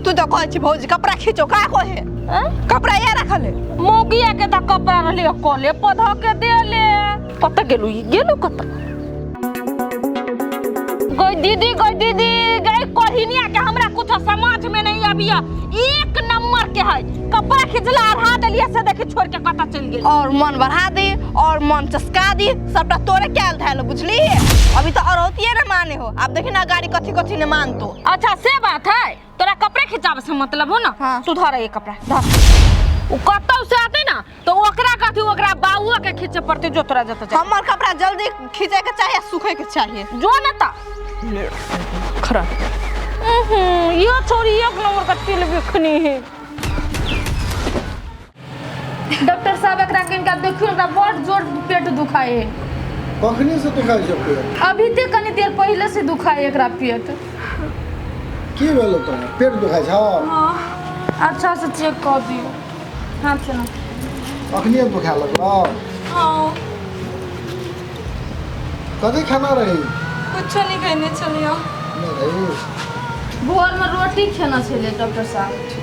तू तो कहै छी भौजी कपड़ा खींचो का कहे कपड़ा ये रखले मोगिया के त कपड़ा रहले कोले पधा के देले कत गेलु कत गई दीदी गई कोहिनिया के हमरा कुछ समझ में नहीं आबिया एक नंबर के है कपड़ा खिचला आधा दलिया से देखे छोड़ के कत चल गेल और मन बढ़ा दी और मन चस्का दी सबटा तोरे कैल धैल बुझली अभी तो औरतिये न माने हो अब देखी ना गाड़ी कथी न मान तो अच्छा से बात है तोरा कपड़े खिंचावे से मतलब हो ना हाँ। तू धर ये कपड़ा धर उ कतौ से आते ना तो ओकरा बाउआ के खींचे पड़ते जो तोरा जत हमर कपड़ा जल्दी खींचे के चाहिए सूखे के चाहिए जो न ता खरा ये छोरी एक नंबर का तिल बिखनी है डॉक्टर साहब एकरा कनिका देखियो एकरा बहुत जोर पेट दुखाए कखनी से दुखाई छै पेट अभी ते कनी देर पहले से दुखाए एकरा पेट की भेलो तो पेट दुखाई छ हां अच्छा से चेक कर दियो हाथ से ना अखनी दुखा लगलो हां कथी खाना रही कुछ नहीं कहने चलियो नहीं रही भोर में रोटी खाना छले डॉक्टर साहब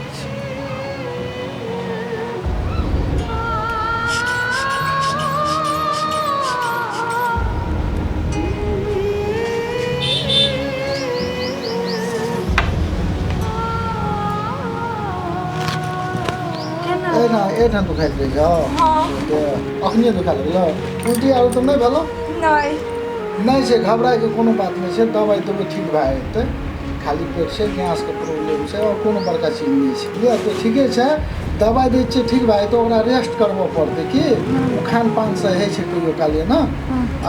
एठान दुखाई रही छ हां अखनी दुखा लगलो उल्टी आरो तो नहीं भेलो नहीं से घबराए के कोनो बात नहीं है दवाई तो ठीक भाई तो खाली पेट से गैस के प्रॉब्लम से और कोनो बड़का चीज नहीं है ये तो ठीक है दवाई दै छै ठीक भाई तो ओकरा रेस्ट करबो पड़ते कि खान पान से है छै कहियो काले ना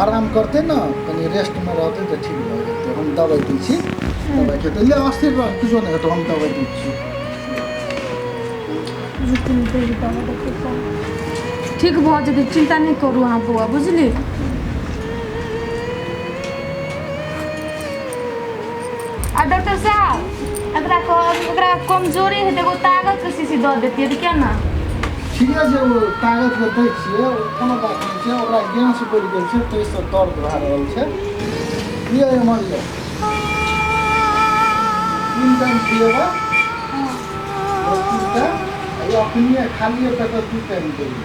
आराम करते ना कनी रेस्ट में रहते तो ठीक भ जेते हम दवाई दै छी दवाई के तो ले अस्थिर रह कुछो नहीं तो हम दवाई दै छी ठीक भ जेते चिंता नहीं करू अहाँ बउआ बुझली आ डॉक्टर साहब एकरा कमजोरी है देखो ताकत के शीशी दे देती है क्या ना ठीक है जे वो ताकत के दै छियै कोनो बात नहीं छै ओकरा गैस बढ़ि गेल छै तो इससे दर्द भा रहल छै ये मान लो 3 टाइम पिएगा ये अपने खाली पेट 2 टाइम देंगे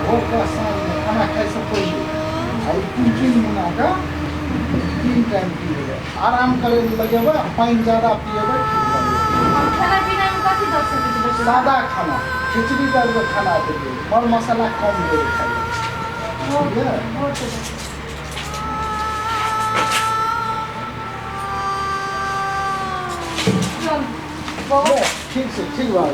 वो का साथ में खाना खाए से पहले और 3 महीना का 3 टाइम पिएगा आराम करे लगेगा पानी ज्यादा पिएगा ठीक खाना पीना में कथी दे सकते हैं सादा खाना खिचड़ी टाइप का खाना देंगे मर मसाला कम दे खाइए ठीक से ठीक बात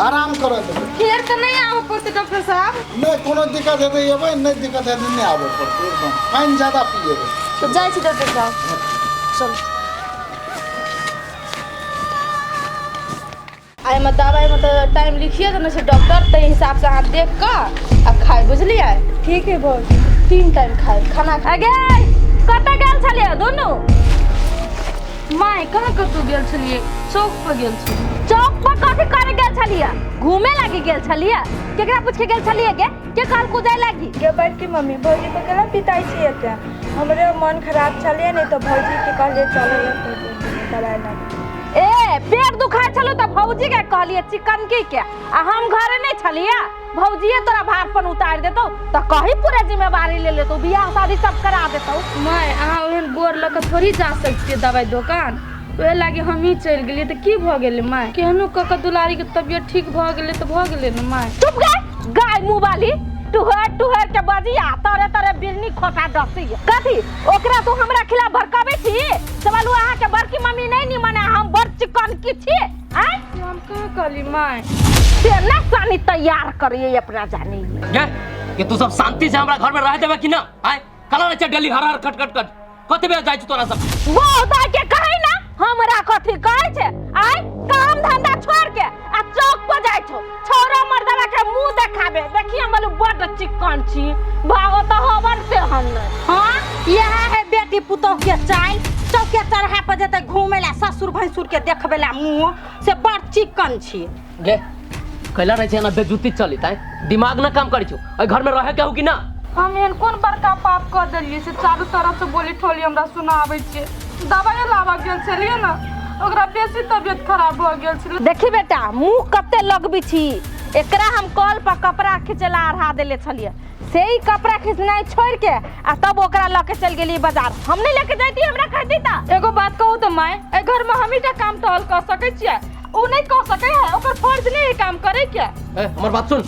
आराम करो फिर तो नहीं आवे पड़ते डॉक्टर साहब नहीं कोनो दिक्कत है तो ये नहीं दिक्कत है तो नहीं आवे पड़ते एकदम पानी ज्यादा पिएगा तो जाए छी डॉक्टर साहब चल आई में दवाई में तो टाइम लिखिए तो से डॉक्टर ते हिसाब से हाथ देख का आ खाए बुझलिए ठीक है बहुत 3 टाइम खाए खाना आगे कत गेल छलिए दोनों माय कहाँ कतौ गेल छलिए चौक पर गेल छी चौक पर कथी करे गेल छलिए घूमे लागी गेल छलिए केकरा पूछ के गेल छलिए के काल कुदाय लागी के बैठ के मम्मी भौजी तो केना पिताई छिए के हमरे मन खराब छलिए नहीं तो भौजी के कहले चले दवाई लागी ए पेट दुखाय छलो त भौजी के कहलिए चिकन के आ हम घरे नहीं छलिए भौजीए तोरा भार पर उतार देतो त कहीं पूरा जिम्मेवारी ले लेतो बियाह शादी सब करा देतो माय अहाँ ओहन गोर ल के थोड़ी जा सकते दवाई दुकान वे लागे हम ही चल गेलिए त की भ गेले माय केहनो कक दुलारी के तबियत ठीक भ गेले त भ गेले न माय चुप गाय मुंह वाली टुहर के बजिया तोरे बिरनी खोटा डसी कथी ओकरा तू हमरा खिलाफ भड़कावे छी सवाल अहाँ के बड़की मम्मी नहीं निमने हम बड़ चिकन की छी आय हम का कहली माय से ना सानी तैयार करिए अपना जानी ये तू सब शांति से हमरा घर में रह देबे कि ना आय कला न डेली हर हर खट खट खट कते बेर जाय तोरा सब वो दाई के कहे ना हमरा कथी कहै छै आय काम धंधा छोड़ के आ चौक पर जाय छो छोरा मर्दवा के मुंह देखाबे देखी हम बड़ चिकन छी भागो तो हवन से हम हां यह है बेटी पुतोह के चाल चौके चरहा पर जते घूमेला ससुर भैंसुर के देखबेला मुंह से बड़ चिकन छी गे कैला रहे छै ना बेजुती चली ताई दिमाग ना काम करै छौ ओइ घर में रहे के हो कि ना हम एहन कोन बड़का पाप कर देलिए से चारों तरफ से बोली ठोली हमरा सुनाबै छै दवाई लावा गेल छलिए ना ओकरा बेसी तबियत खराब हो गेल छल। देखी बेटा मुंह कते लगबी छी एकरा हम कल पर कपड़ा खिचला अढ़ा देले छलिए से ही कपड़ा खींचनाई छोड़ के आ तब ओकरा लेके चल गेली बाजार। हम नहीं लेके जाती हमरा कहती ता। एगो बात कहू तो माय ए घर में हम ही का काम तो हल कर सकै छियै उ नहीं कर सकै है ओकर फर्ज नहीं है काम करे के। हमार बात सुन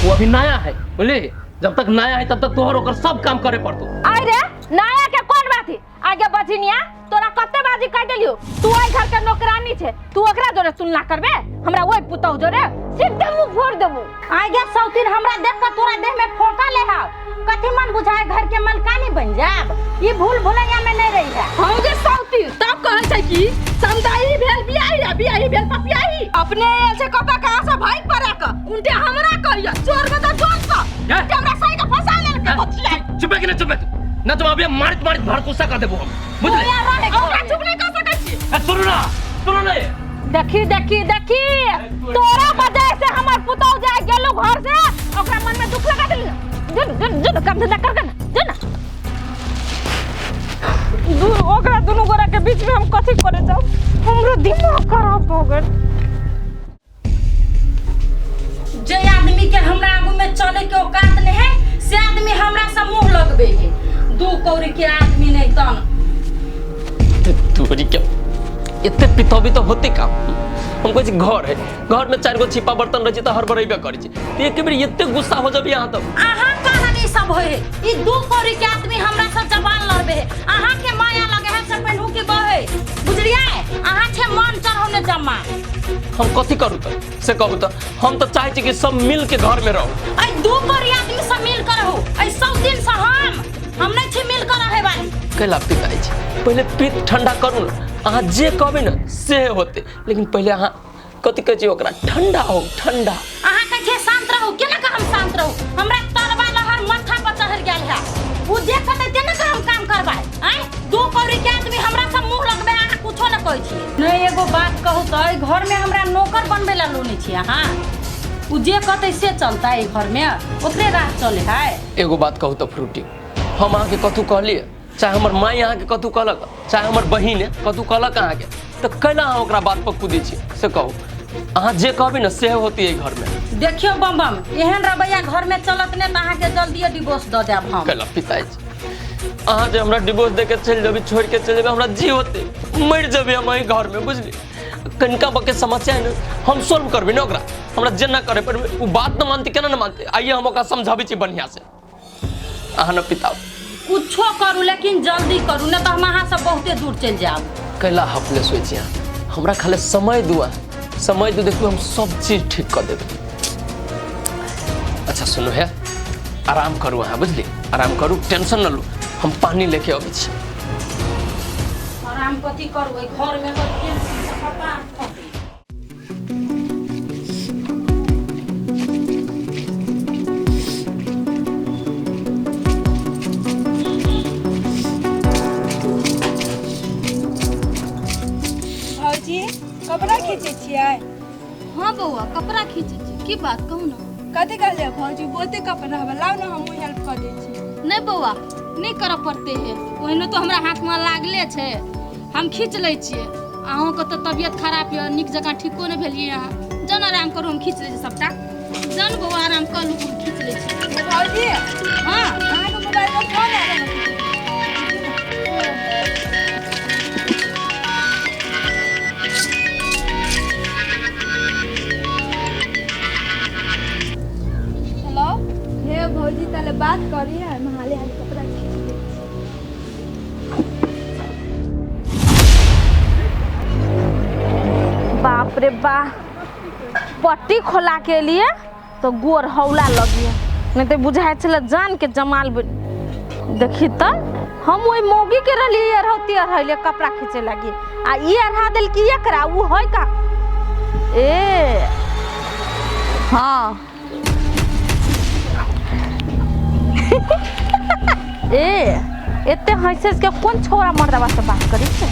वो अभी नया है बोले जब तक नया है तब तक तोहर ओकर सब काम करे पड़तो। आई रे नया के कौन बात है आगे बजिनिया तोरा कते बाजी काट देलियो तू आई घर के नौकरानी छे तू ओकरा जोरे तुलना करबे हमरा ओई पुतौ जोरे सीधे मुंह फोड़ देबू। आगे सौतीन हमरा देख के तोरा देह में फोका ले हाव कथि मन बुझाए घर के मलकानी बन जाब ई भूल भुलैया में नहीं रही है। हम जे सौतीन तब कहै छै कि समदाई भेल बियाही भेल पपियाही अपने एल से कपा कहां से भाई परा का उनटे हमरा कहिया चोर में तो जोर सा हमरा सही का फंसा ले के बतिया चुप के ना तुम अभी मारित भड़कुसा कर देबो हम बुझले ओकरा चुप नहीं कर सकै छी। सुनो ना देखी तोरा वजह से हमर पुतौ जाय गेलो घर से ओकरा मन में दुख लगा देली जन काम धंधा कर जन ओकरा दोनों गोरा के बीच में हम कथि करे जाऊ हमरो दिमाग खराब हो गेल। जे आदमी के हमरा आगू में चले के औकात नहीं है से आदमी हमरा से मुंह लगबे है दू कौड़ी के आदमी नहीं तन तोरी क्या इतने पितौबी तो होते काम हमको जी घर है घर में 4 गो छिपा बर्तन रही तो हर बरैबे करी छी तो एक बेर इतने गुस्सा हो जब यहाँ तक आहा कहानी सब होए ई दू कौड़ी के आदमी हमरा से जबान लड़बे है आहा के माया लगे है से पेनहु के बहे बुझलिए आहा छे मन चढ़ौने जमा हम कथी करू तो से कहू तो हम तो चाहे छी कि सब मिल के घर में रहो आई दू कौड़ी आदमी से मिल कर रहो आई सब दिन से हम नहीं छी मिल कर रहे वाली कैला पिताई छी पहले पेट ठंडा करू ना अहाँ जे कहबे ना से होते लेकिन पहले अहाँ कथी कहै छी ओकरा ठंडा हो ठंडा अहाँ कहै छी शांत रहू केना का हम शांत रहू हमरा तरवा लहर माथा पर चढ़ गेल है उ जे कहते तेना का हम काम करबै हैं दू कौड़ी के आदमी हमरा से मुंह लगबे अहाँ कुछो न कहै छी नहीं एगो बात कहू त ए घर में हमरा नौकर बनबे ला लोने छी अहाँ उ जे कहते से चलता है घर में ओकरे राह चले है। एगो बात कहू तो फ्रूटी हम अहाँ के कथू कहलिए चाहे हमर माई अहाँ के कथू कहलक चाहे हमर बहिन कथू कहलक अहाँ के तो कैला अहाँ ओकरा बात पर कूदी छी से कहू अहाँ जे कहबे ना से होती है घर में। देखियो बम एहन रवैया घर में चलत ने त अहाँ के जल्दी डिवोर्स द देब हम कैला पिताजी अहाँ जे हमरा डिवोर्स दे के चल जेबे छोड़ के चल जेबे हमरा जी होते मर जेबे हम घर में बुझली कनिका बके समस्या है ना हम सोल्व करबे ना ओकरा हमरा जेना करे पड़बे उ बात न मानती केना न मानते आइए हम ओकरा समझाबे छी बढ़िया से अहाँ न पिता कुछो करू लेकिन जल्दी करू ना तो हम अहाँ से बहुते दूर चल जाब कैला हफले सोची हमरा खाली समय दुआ समय दो देखो हम सब चीज ठीक कर देबे। अच्छा सुनो है आराम करू अहाँ बुझली आराम करू टेंशन न लो हम पानी लेके आबै छी आराम कथी करू घर में पता कपड़ा खींचे छियै। हाँ बउआ कपड़ा खींचे छी की बात कहू ना कथी कहलियै भौजी बहुते कपड़ा हवे लाउ ना हम हेल्प कर दै छी। नहीं बउआ नहीं करऽ पड़ते है ओहिने तो हमरा हाथ में लागले छै हम खींच लै छियै अहूँ के तो तबियत खराब है निक जगह ठीको नहीं भेलिए अहाँ जन आराम करू हम खींच लै छी सबटा जन बउआ आराम कर लू हम खींच लै छी। भौजी हाँ अहाँ के मोबाइल में फोन आ रहा है भौजी ताले बात करी है हाले हाले कपड़ा खींच लै बाप रे बाप पट्टी खोला के लिए तो गोर हौला लगी नहीं तो बुझाए चल जान के जमाल देखी तो हम वही मोगी के रही अरहती अरहले कपड़ा खींचे लगी आ ये अरहा दिल की ये करा वो है का ए हाँ ए एते हंसे के कौन छोरा मर्दवा से बात करी छे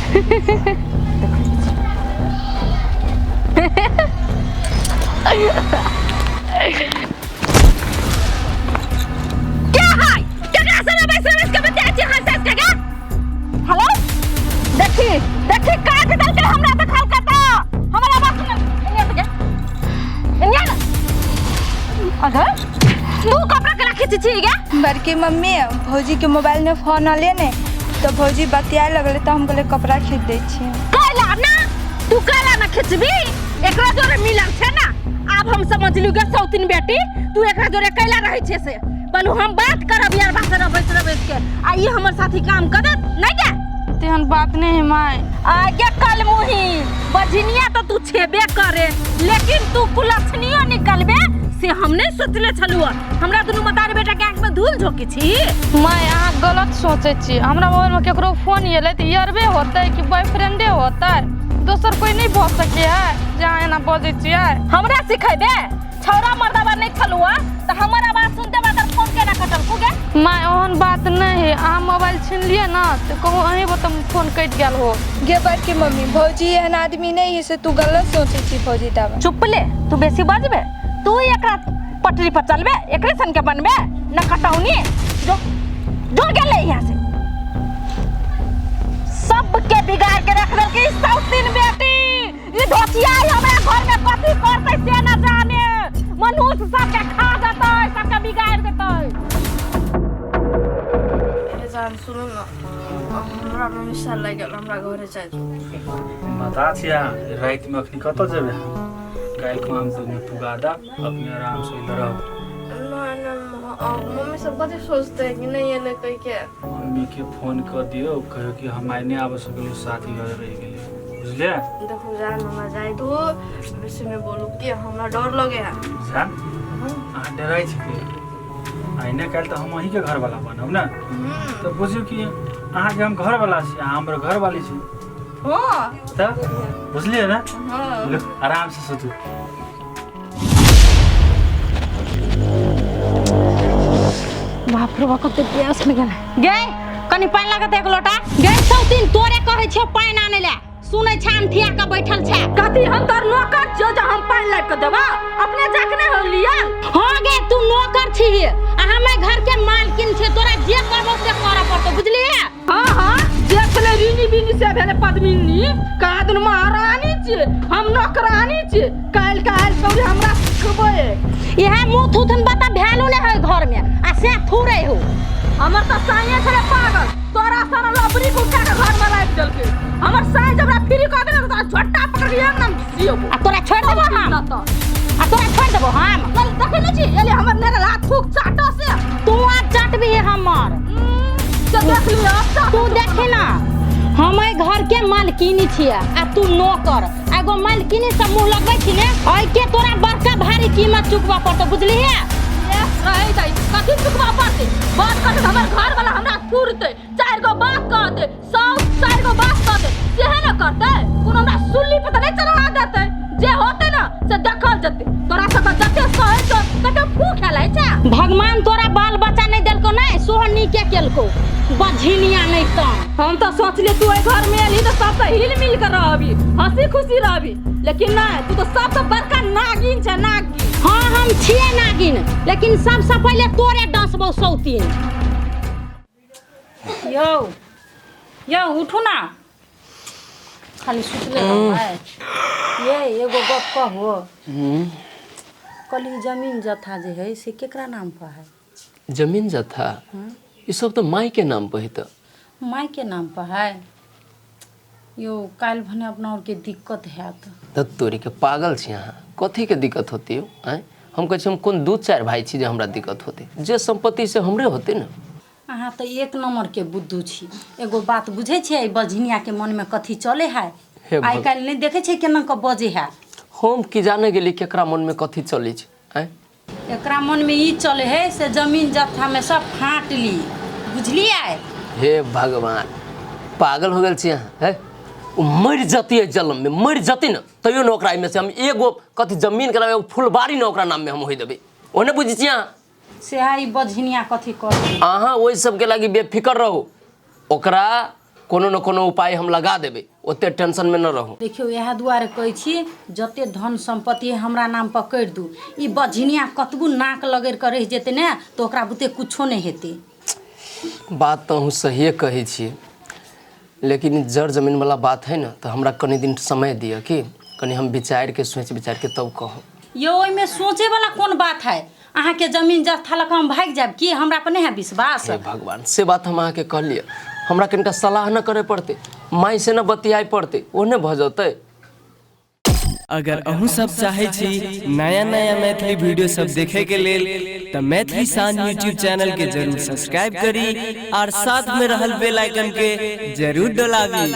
क्या है केकरा से बस के बता छी हंसे के हेलो देखिए अगर तू कपड़ा केना खींची छी गे? बड़की मम्मी भौजी के मोबाइल में फोन आले ने तो भौजी बतियाए लगले तो हम कहले कपड़ा खींच दै छी। कहला ना तू कहला ना खींचबी एकरा जोरे मिलल छे ना। अब हम समझ लियो गे सौतीन बेटी तू एकरा जोरे कैला रहै छे से बोलू हम बात करब यार बात बैठ के आ ये हमर साथी काम करत नहीं गे। तेहन बात नहीं है माय। आगे कल मुही बजनिया तो तू छेबे करे लेकिन तू कुलछनियो निकलबे से हम नहीं सोचले छलुआ। हमरा दुनू मतार बेटा के आंख में धूल झोंकी छी। माय अहाँ गलत सोचे छी। हमरा मोबाइल में केकरो फोन एले त यारबे होतै कि बॉयफ्रेंडे होतै, दोसर कोई नहीं भ सके है जहाँ एना बजे छियै। हमरा सिखेबे छौरा मर्दावा नहीं छलुआ त हमर आवाज सुनते बादर फोन केना कटल कुगे। माय ओहन बात नहीं है। अहाँ मोबाइल छीन लिए ना तो कहूँ अहीं बतम फोन कट गेल हो। गे बड़की मम्मी भौजी एहन आदमी नहीं है से तू गलत सोचे छी भौजी दावा। चुप ले तू बेसी बजबे तू एकरा पटरी पर चलबे एकरे सन के बनबे न कटौनी जो दूर गेले यहाँ से सब के बिगाड़ के रख दल की सौतीन बेटी। ई धोतिया हमरा घर में कथी करते से न जाने मनुष्य सब के खा देतै सब के बिगाड़ देतै। ए जान सुनु न हमरा मिसा लाग गेल हमरा घरे जाय बता छिया रात में अखनी कत जेबे काल को हम तो पुगा दा अपने आराम से इधर रहो। मम्मी सब कथी सोचते हैं कि नहीं एले कह के मम्मी के फोन कर दियो कहो कि हम आइने आब सकलो साथी घर रह गेले बुझले। देखो जान हमरा जाय दो बेसी में बोलू कि हमरा डर लगे है जान आ डराई छी आइने काल तो हम वही के घर वाला बनब ना तो बुझियो कि अहाँ के हम घर वाला छी हमर घर वाली छी। हां त बुझलिए ना। हां आराम से सुतू। बाप रे बाप कते प्यास लगल गे कनी पानी लागत एक लोटा गे सौतीन तोरे कहै छियो पानी आने ले सुनै छ अंठिया के बैठल छ कथी हम तोर नौकर जो हम पानी लाग के देबा अपने जाके नहीं हो लिया। हां गे तू नौकर छी आ हमे घर के मालकिन छे तोरा जे करबो से करऽ पड़तो बुझली। हां हां देख ले रीनी बीनी से भेले पद्मिनी कादन महारानी छे हम नौकरानी छे काल सौरे हमरा खबे यह मुंह थुथन बता भैलू ले है घर में आ से थुरे हो हमर त साइए छले पागल तोरा सारा लबरी को उठा के घर में राख देल के हमर साइ जबरा फ्री कर दे तोरा झट्टा पकड़ लिया एकदम सियो आ तोरा छोड़ देबो हम आ तोरा छोड़ देबो हम चल देखे न छी एले हमर नेरे हाथ फूक चाटो से तू आ चाटबी हमर से देख लियो तू देखे ना हमै घर के मालकिनी छिया आ तू नौकर एगो मालकिनी से मुंह लगबै छी ने ओइ के तोरा बड़का भारी कीमत चुकबा पड़तो बुझली है। रहे जाई कथि चुकबा पड़ते बात कर हमर घर वाला हमरा तुरते चार गो बात कह दे 100 गो बात कह दे सेहे न करते कोनो हमरा सुल्ली पे त नहीं चढ़ा देते जे होते ना से देखल जते तोरा सब जते सहे तो तते फूक खेलाइ छ। भगवान तोरा बाल बच्चा नहीं देलको नहीं सोहनी के केलको बझिनिया नहीं त हम तो सोचले तू ए घर में एली तो सब हिल मिल कर रहबी हंसी खुशी रहबी लेकिन नहीं तू तो सबसे बड़का नागिन छ नागिन। हां हम छिए नागिन लेकिन सबसे पहले तोरे डसबो सौतीन। यो उठू ना खाली सुतले है ये एगो गप कहो कल जमीन जथा जे है से केकरा नाम पर है? जमीन जथा ये सब तो माई के नाम पर है। तो माई के नाम पर है यो काल भने अपना और के दिक्कत है तो तोरी के पागल छी अहाँ कथी के दिक्कत होती हो आय हम कह छी हम कोन दू चार भाई छी जे हमरा दिक्कत होते जे संपत्ति से हमरे होते ना। अहाँ तो एक नंबर के बुद्धू छी एगो बात बुझे छे बझिनिया के मन में कथी चले है आई काल नहीं देखे छे केना क बजे है हम की जाने गेली केकरा मन में कथी चले छ आय एकरा मन में ई चले है से जमीन जत्था में सब फाट ली बुझलिए। हे भगवान पागल हो गेल छी अहाँ है मर जती है जन्म में मर जती न तैयो नौकरा में से हम एगो कथी जमीन के फुलबाड़ी न ओकरा नाम में हम होई देबे ओने बुझी छी अहाँ से आई बझिनिया कथी कर अहाँ ओइ सब के लागी बेफिकर रहो ओकरा कोनो न कोनो उपाय हम लगा देबे ओते टेंशन में न रहो। देखियो यह दुआरे कहै छी जते धन संपत्ति हमरा नाम पर कर दू ई बझिनिया कतबू नाक लगेर के रह जेते ने तो ओकरा बुते कुछो नहीं हेते। बात तो हम सही कहै छी लेकिन जड़ जमीन वाला बात है ना तो हमरा कनी दिन समय दिया कि कनी हम विचार के सोच विचार के तब कहो। ये ओइमे सोचे वाला कौन बात है? अहाँ के जमीन जत्था लक हम भाग जाब कि हमरा पर नहीं है विश्वास? हे भगवान से बात हम अहाँ के कहलिए, हमरा कनिटा सलाह न करे पड़ते, माई से न बतियाए पड़ते, ओने भ जते। अगर अहू सब चाहे छी नया नया मैथिली वीडियो सब देखे के लेल त मैथिली साँझ यूट्यूब चैनल के जरूर सब्सक्राइब करी और साथ में रहल बेल आइकन के जरूर दबावी।